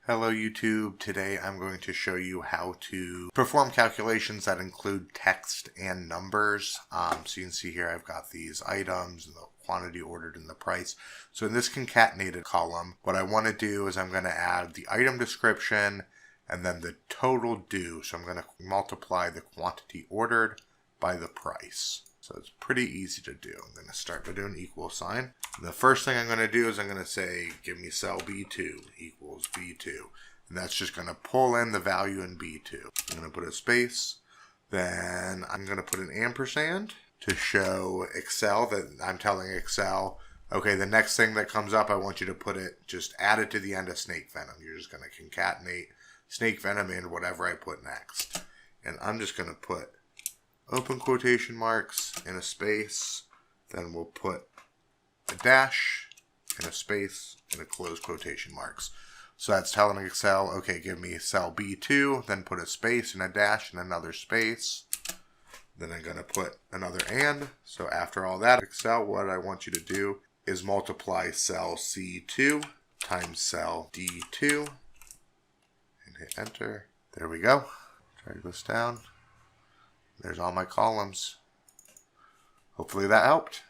Hello YouTube, today I'm going to show you how to perform calculations that include text and numbers. So you can see here I've got these items, the quantity ordered and the price. So in this concatenated column, what I want to do is I'm going to add the item description and then the total due. So I'm going to multiply the quantity ordered by the price. So it's pretty easy to do. I'm going to start by doing equal sign. The first thing I'm going to do is I'm going to say, give me cell B2 equals B2. And that's just going to pull in the value in B2. I'm going to put a space. Then I'm going to put an ampersand to show Excel that I'm telling Excel, okay, the next thing that comes up, I want you to put it, just add it to the end of snake venom. You're just going to concatenate snake venom in whatever I put next. And I'm just going to put open quotation marks in a space. Then we'll put a dash and a space and a close quotation marks. So that's telling Excel, okay, give me cell B2, then put a space and a dash and another space. Then I'm going to put another and. So after all that, Excel, what I want you to do is multiply cell C2 times cell D2 and hit enter. There we go. Drag this down. There's all my columns. Hopefully that helped.